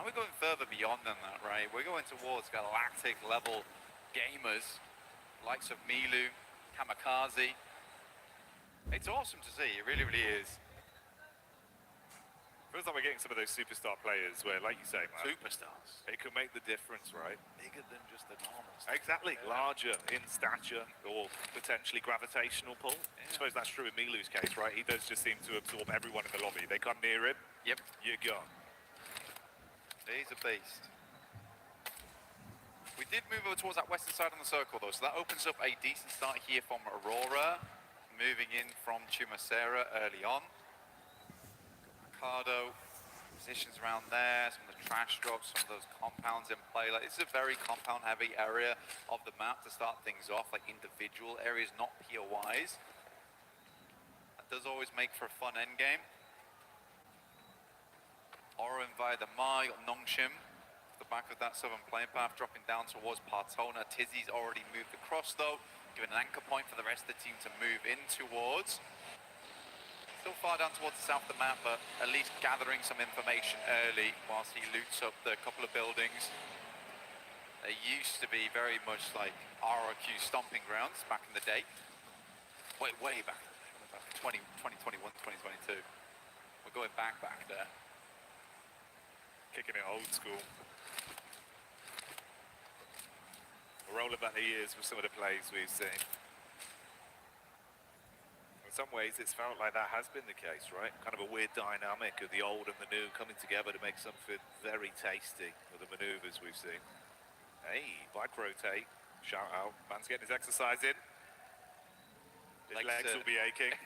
Now we're going further beyond than that, right? We're going towards galactic level gamers, likes of Milu, Kamikaze. It's awesome to see, it really, really is. Feels like we're getting some of those superstar players where, like you say, man, Superstars. it can make the difference, right? Bigger than just the normal. Exactly, larger in stature or potentially gravitational pull. I suppose that's true in Milu's case, right? He does just seem to absorb everyone in the lobby. They come near him, Yep. you're gone. He's a beast. We did move over towards that western side on the circle though, so that opens up a decent start here from Aurora. Moving in from Chumacera early on. Ricardo, positions around there, some of the trash drops, some of those compounds in play. Like, this is a very compound heavy area of the map to start things off, like individual areas, not POIs. That does always make for a fun endgame. Oro via the Ma, you got Hanxm, the back of that southern plane path, dropping down towards Partona. Tizzy's already moved across though, giving an anchor point for the rest of the team to move in towards. Still far down towards the south of the map, but at least gathering some information early whilst he loots up the couple of buildings. They used to be very much like RRQ stomping grounds back in the day. Way back in the day, 2021, 2022. We're going back there. Kicking it old school. We're rolling back the years with some of the plays we've seen. In some ways, it's felt like that has been the case, right? Kind of a weird dynamic of the old and the new coming together to make something very tasty with the maneuvers we've seen. Hey, bike rotate, shout out. Man's getting his exercise in. His legs will be aching.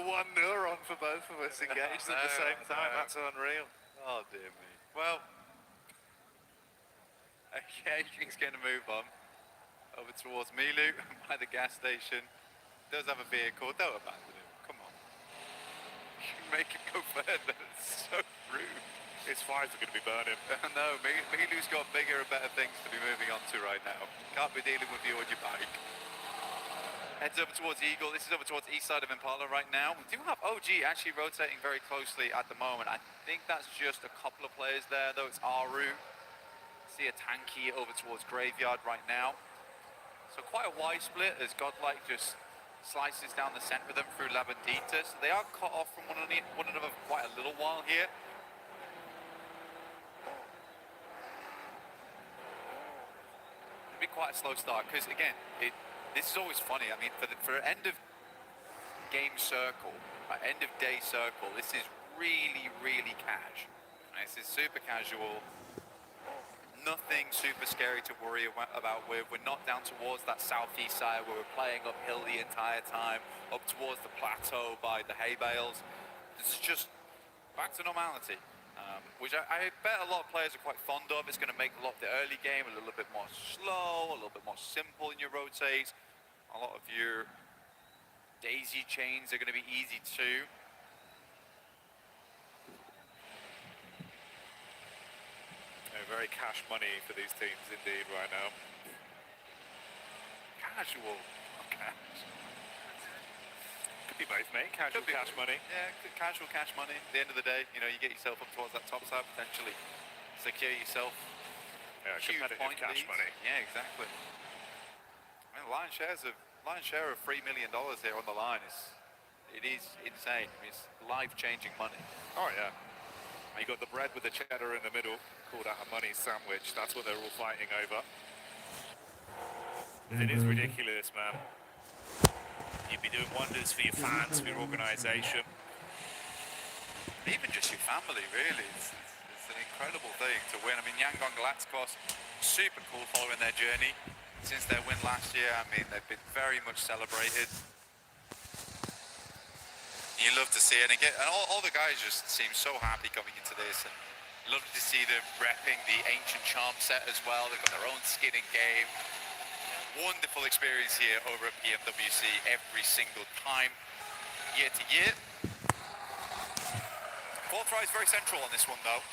One neuron for both of us engaged at the same time. That's unreal. Oh dear me. Well, okay, he's going to move on. Over towards Milu by the gas station. Does have a vehicle, don't abandon him. Come on. You make him go further. It's so rude. His fires are going to be burning. No, Milu's got bigger and better things to be moving on to right now. Can't be dealing with you on your bike. Heads over towards Eagle. This is over towards east side of Impala right now. We do have OG actually rotating very closely at the moment. I think that's just a couple of players there, though. It's Aru. See a tanky over towards Graveyard right now. So quite a wide split as Godlike just slices down the center of them through Labandita. So they are cut off from one another for quite a little while here. It'll be quite a slow start because again, this is always funny. I mean, for end of game circle, end of day circle, this is really, really cash. This is super casual. Nothing super scary to worry about with. We're not down towards that southeast side where we're playing uphill the entire time, up towards the plateau by the hay bales. It's just back to normality, which I bet a lot of players are quite fond of. It's going to make a lot of the early game a little bit more slow, a little bit more simple in your rotates. A lot of your daisy chains are going to be easy too. Very cash money for these teams indeed right now. Casual, not cash. Could be both, mate. Casual cash money. Yeah, casual cash money. At the end of the day, you know, you get yourself up towards that top side, potentially secure yourself. Yeah, competitive cash money. Yeah, exactly. I mean, lion's share of $3 million here on the line it is insane. It's life-changing money. Oh yeah. You got the bread with the cheddar in the middle, called out a money sandwich. That's what they're all fighting over. It is ridiculous, man. You'd be doing wonders for your fans, for your organisation. Even just your family, really. It's an incredible thing to win. I mean, Yangon Galacticos, super cool following their journey. Since their win last year, I mean, they've been very much celebrated. You love to see it, and again, all the guys just seem so happy coming into this, and love to see them repping the Ancient Charm set as well. They've got their own skin in game. Wonderful experience here over at PMWC every single time, year to year. Fourth try is very central on this one though.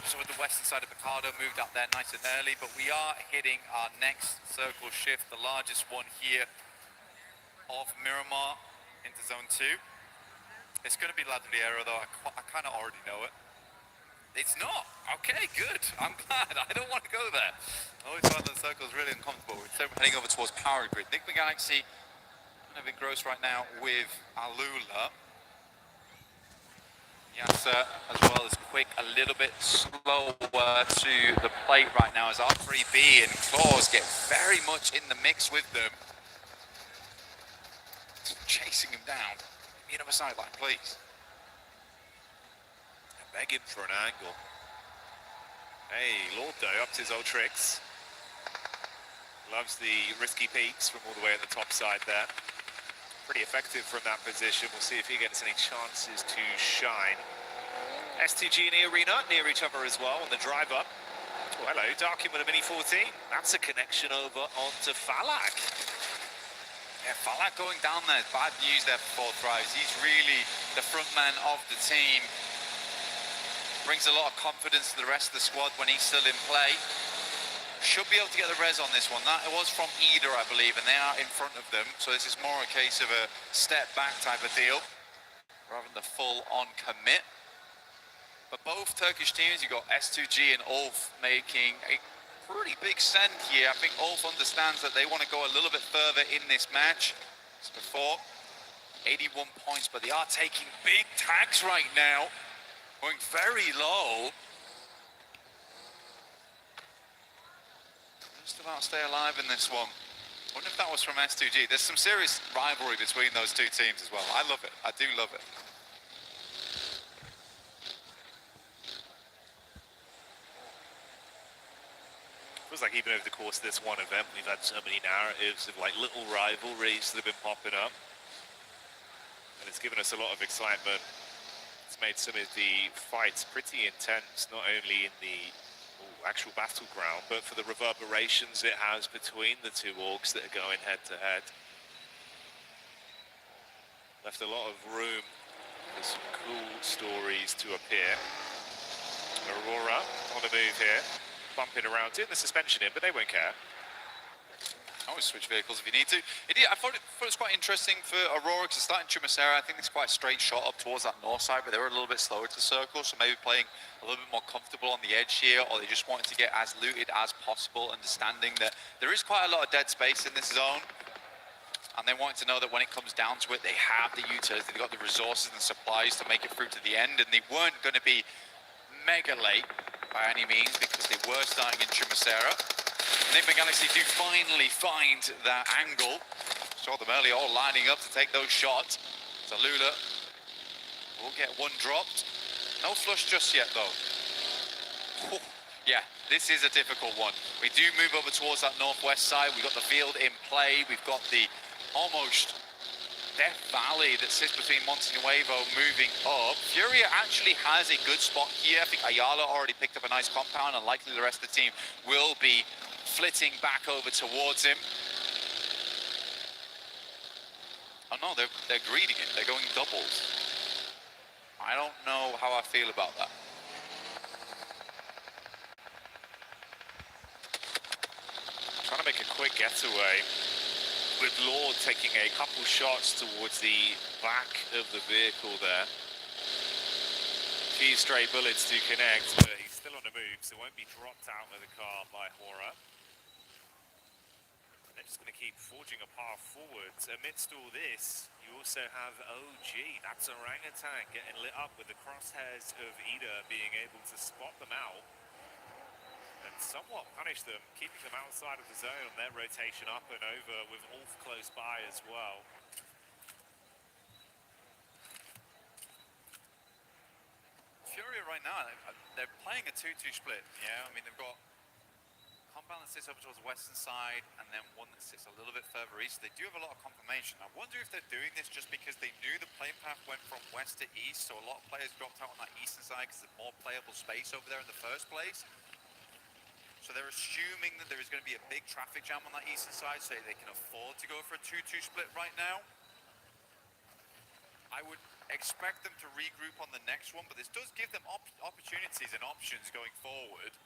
Just over the western side of Picardo, moved up there nice and early, but we are hitting our next circle shift, the largest one here of Miramar into zone 2. It's going to be Ladriero, though. I kind of already know it. It's not. Okay, good. I'm glad. I don't want to go there. I always find that circle is really uncomfortable. We're heading over towards Power Grid. Nick Galaxy kind of engrossed right now with Alula. Yasser as well as Quick a little bit slower to the plate right now as R3B and Claws get very much in the mix with them. Chasing him down. The other sideline, please. Begging for an angle. Hey, Lordo up to his old tricks. Loves the risky peaks from all the way at the top side there. Pretty effective from that position. We'll see if he gets any chances to shine. S2G and the arena near each other as well on the drive up. Oh, hello, Darkin with a Mini 14. That's a connection over onto Falak. Yeah, Falak going down there. Bad news there for Fourth Rise. He's really the front man of the team. Brings a lot of confidence to the rest of the squad when he's still in play. Should be able to get the res on this one. That it was from Eder, I believe, and they are in front of them. So this is more a case of a step back type of deal, rather than the full-on commit. But both Turkish teams, you've got S2G and Ulf making a pretty big send here. I think Ulf understands that they want to go a little bit further in this match. As before, 81 points, but they are taking big tags right now. Going very low. Just about stay alive in this one. Wonder if that was from S2G. There's some serious rivalry between those two teams as well. I love it. I do love it. Feels like even over the course of this one event, we've had so many narratives of like little rivalries that have been popping up. And it's given us a lot of excitement. It's made some of the fights pretty intense, not only in the actual battleground, but for the reverberations it has between the two orgs that are going head to head. Left a lot of room for some cool stories to appear. Aurora on the move here, bumping around in the suspension in, but they won't care. Always switch vehicles if you need to. I thought it was quite interesting for Aurora to start in Chumacera. I think it's quite a straight shot up towards that north side, but they were a little bit slower to circle, so maybe playing a little bit more comfortable on the edge here, or they just wanted to get as looted as possible, understanding that there is quite a lot of dead space in this zone. And they wanted to know that when it comes down to it, they have the utility, they've got the resources and supplies to make it through to the end, and they weren't going to be mega late by any means because they were starting in Chumacera. Nick Galaxy do finally find that angle. Saw them earlier all lining up to take those shots. So Lula will get one dropped. No flush just yet though. Whew. Yeah, this is a difficult one. We do move over towards that northwest side. We've got the field in play. We've got the almost Death Valley that sits between Monte Nuevo moving up. Furia actually has a good spot here. I think Ayala already picked up a nice compound, and likely the rest of the team will be flitting back over towards him. Oh no, they're greeting it. They're going doubles. I don't know how I feel about that. Trying to make a quick getaway, with Lord taking a couple shots towards the back of the vehicle there. Few stray bullets to connect, but he's still on the move, so won't be dropped out of the car by Hora. And they're just going to keep forging a path forwards. Amidst all this, you also have OG, that's Orangutan, getting lit up with the crosshairs of Ida being able to spot them out and somewhat punish them, keeping them outside of the zone on their rotation up and over, with Ulf close by as well. Furia right now, they're playing a 2-2 split, yeah? I mean, they've got compound that sits over towards the western side, and then one that sits a little bit further east. They do have a lot of confirmation. I wonder if they're doing this just because they knew the play path went from west to east, so a lot of players dropped out on that eastern side because there's more playable space over there in the first place. So they're assuming that there is going to be a big traffic jam on that eastern side, so they can afford to go for a 2-2 split right now. I would expect them to regroup on the next one, but this does give them opportunities and options going forward.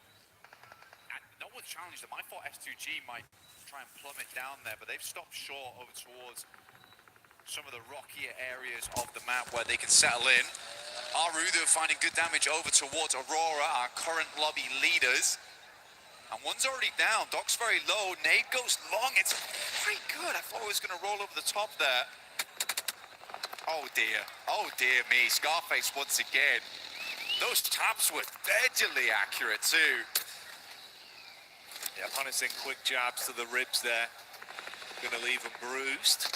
And no one's challenged them. I thought S2G might try and plummet down there, but they've stopped short over towards some of the rockier areas of the map where they can settle in. Arudo finding good damage over towards Aurora, our current lobby leaders. And one's already down. Doc's very low. Nade goes long. It's quite good. I thought it was going to roll over the top there. Oh dear. Oh dear me. Scarface once again. Those taps were deadly accurate too. Yeah, punishing quick jabs to the ribs there. Gonna leave them bruised.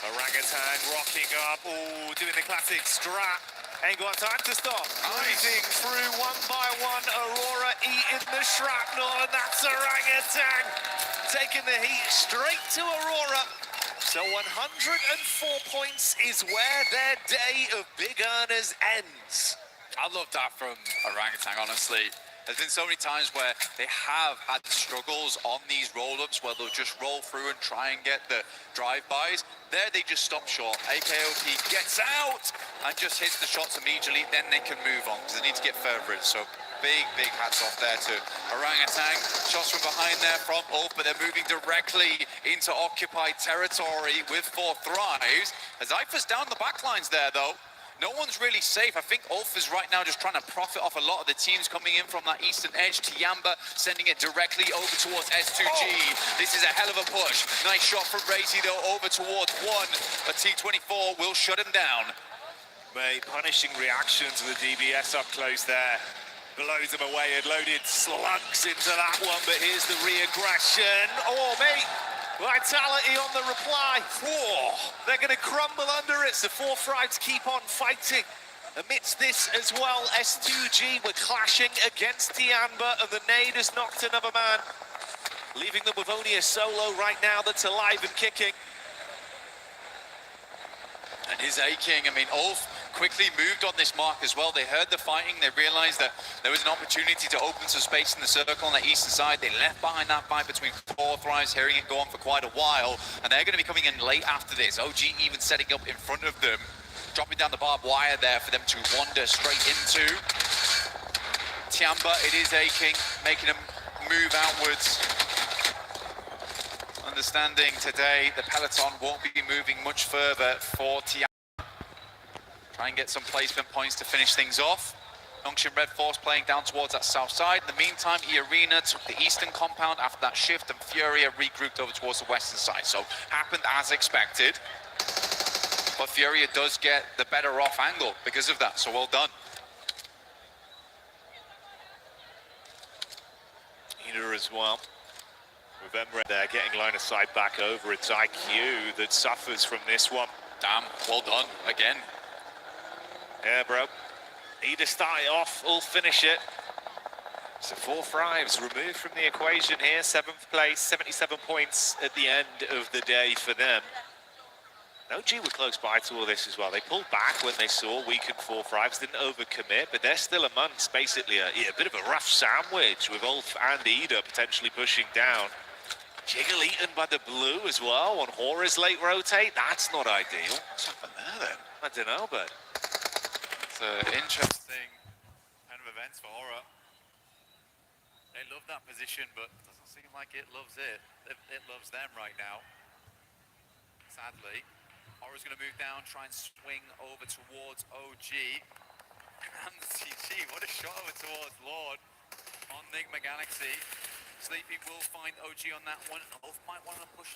Orangutan rocking up. Oh, doing the classic strap. Ain't got time to stop. Breezing through one by one. Aurora eating the shrapnel, and that's Orangutan taking the heat straight to Aurora. So 104 points is where their day of big earners ends. I love that from Orangutan, honestly. There's been so many times where they have had struggles on these roll-ups where they'll just roll through and try and get the drive-bys. There they just stop short. AKOP gets out and just hits the shots immediately, then they can move on because they need to get further in. So big hats off there to Orangutan. Shots from behind there from Ulf, but they're moving directly into occupied territory with 4 thrives. As Ipha's down the backlines there though. No one's really safe. I think Ulf is right now just trying to profit off a lot of the teams coming in from that eastern edge. Tiamba sending it directly over towards S2G. This is a hell of a push. Nice shot from Razy though over towards 1. But T24 will shut him down. Mate, punishing reaction to the DBS up close there. Blows them away and loaded slugs into that one, but here's the re-aggression. Oh, mate. Vitality on the reply. They're going to crumble under it. The 4 thrives keep on fighting. Amidst this as well, S2G were clashing against Tiamba, and the nade has knocked another man, leaving them with only a solo right now that's alive and kicking. And his aching. I mean, Ulf quickly moved on this mark as well. They heard the fighting. They realized that there was an opportunity to open some space in the circle on the eastern side. They left behind that fight between 4 thrives, hearing it go on for quite a while. And they're going to be coming in late after this. OG even setting up in front of them, dropping down the barbed wire there for them to wander straight into. Tiamba, it is aching, making them move outwards. Understanding today the peloton won't be moving much further for Tiamba. Try and get some placement points to finish things off. Hanxm Red Force playing down towards that south side. In the meantime, E-Arena took the eastern compound after that shift, and Furia regrouped over towards the western side. So happened as expected. But Furia does get the better off angle because of that, so well done. Ida as well. With Emre there getting line of sight back over. It's IQ that suffers from this one. Damn, well done again. Yeah, bro. Ida start it off, Ulf finish it. So 4 thrives removed from the equation here. 7th place, 77 points at the end of the day for them. OG were close by to all this as well. They pulled back when they saw weakened 4 thrives, didn't overcommit, but they're still amongst basically a bit of a rough sandwich with Ulf and Ida potentially pushing down. Jiggle eaten by the blue as well on Hora's late rotate. That's not ideal. What's happened there then? I don't know, but it's an interesting kind of events for Hora. They love that position, but it doesn't seem like it loves it. It loves them right now. Sadly. Hora's going to move down, try and swing over towards OG. And CG, what a shot over towards Lord on Enigma Galaxy. Sleepy will find OG on that one. Ulf might want to push.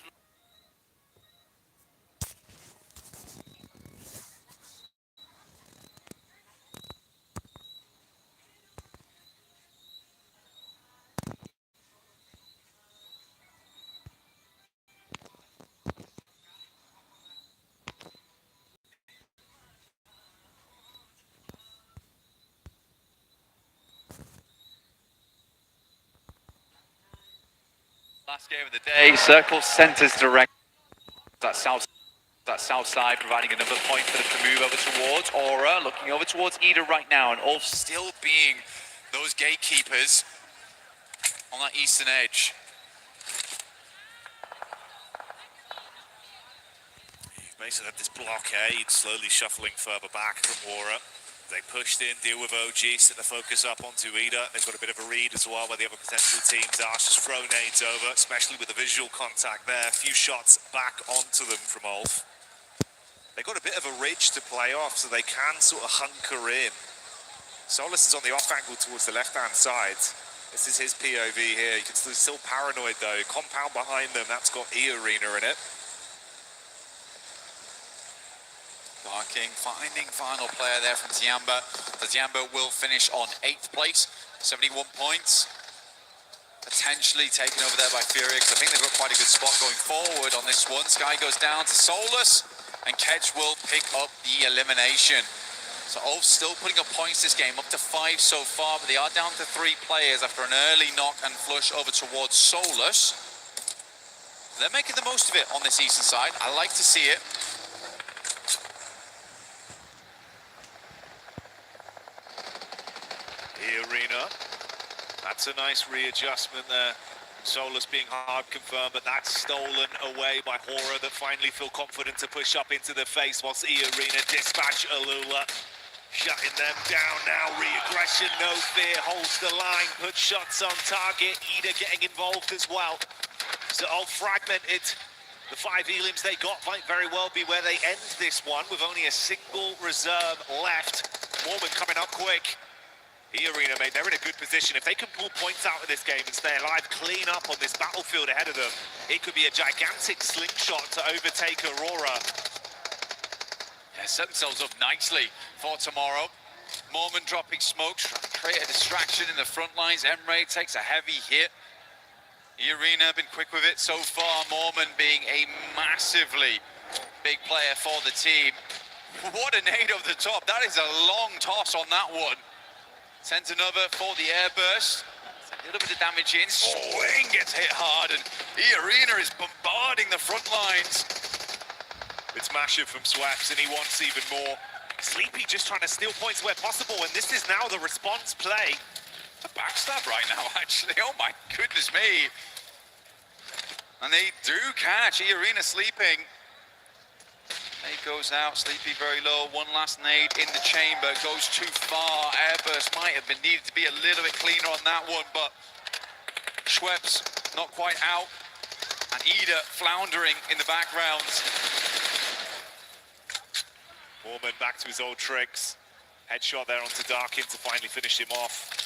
Last game of the day, Circle centers direct that south side, providing another point for them to move over towards Aura, looking over towards Ida right now, and Ulf still being those gatekeepers on that eastern edge. basically had this blockade slowly shuffling further back from Aura. They pushed in, deal with OG, set the focus up onto Ida. They've got a bit of a read as well where the other potential teams are. Just throw nades over, especially with the visual contact there. A few shots back onto them from Ulf. They've got a bit of a ridge to play off, so they can sort of hunker in. Solus is on the off angle towards the left-hand side. This is his POV here. You can still paranoid though. Compound behind them, that's got E-Arena in it. Barking, finding final player there from Tiamba. The Tiamba will finish on 8th place, 71 points. Potentially taken over there by Furia, because I think they've got quite a good spot going forward on this one. Sky goes down to Solus, and Kedge will pick up the elimination. So Ulf still putting up points this game, up to 5 so far, but they are down to 3 players after an early knock and flush over towards Solus. They're making the most of it on this eastern side. I like to see it. E-Arena. That's a nice readjustment there. Solus being hard confirmed, but that's stolen away by Hora that finally feel confident to push up into the face whilst E-Arena dispatch Alula. Shutting them down now, re-aggression, no fear, holds the line, puts shots on target, Ida getting involved as well. So all fragmented. The 5 elims they got might very well be where they end this one with only a single reserve left. Mormon coming up quick. E-Arena, mate, they're in a good position. If they can pull points out of this game and stay alive, clean up on this battlefield ahead of them, it could be a gigantic slingshot to overtake Aurora. Yeah, set themselves up nicely for tomorrow. Mormon dropping smokes, create a distraction in the front lines. Emre takes a heavy hit. E-Arena been quick with it so far. Mormon being a massively big player for the team. What a nade over the top. That is a long toss on that one. Sends another for the airburst. A little bit of damage in. Swing gets hit hard, and E-Arena is bombarding the front lines. It's Masher from Swaps, and he wants even more. Sleepy just trying to steal points where possible, and this is now the response play. A backstab right now, actually. Oh my goodness me. And they do catch E-Arena sleeping. Nade goes out, Sleepy very low, one last nade in the chamber, goes too far. Airburst might have been needed to be a little bit cleaner on that one, but Schweppes not quite out, and Ida floundering in the background. Mormon back to his old tricks. Headshot there onto Darkin to finally finish him off.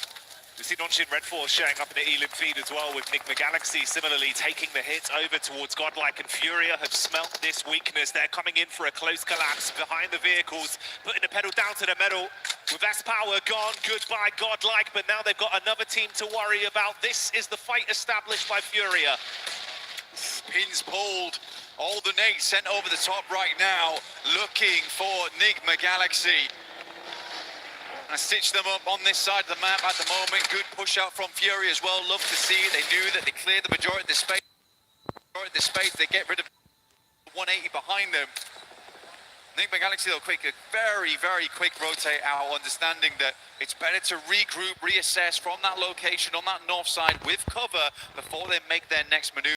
We see Nonshin Redfall showing up in the Elim feed as well, with Enigma Galaxy similarly taking the hit over towards Godlike, and Furia have smelt this weakness. They're coming in for a close collapse behind the vehicles, putting the pedal down to the metal. With S-Power gone, goodbye Godlike, but now they've got another team to worry about. This is the fight established by Furia. Pins pulled, all the nades sent over the top right now, looking for Enigma Galaxy. And stitch them up on this side of the map at the moment. Good push out from Fury as well. Love to see it. They knew that they cleared the majority of the space. They get rid of 180 behind them. Enigma Galaxy, though, quick, a very, very quick rotate out, understanding that it's better to regroup, reassess from that location on that north side with cover before they make their next maneuver.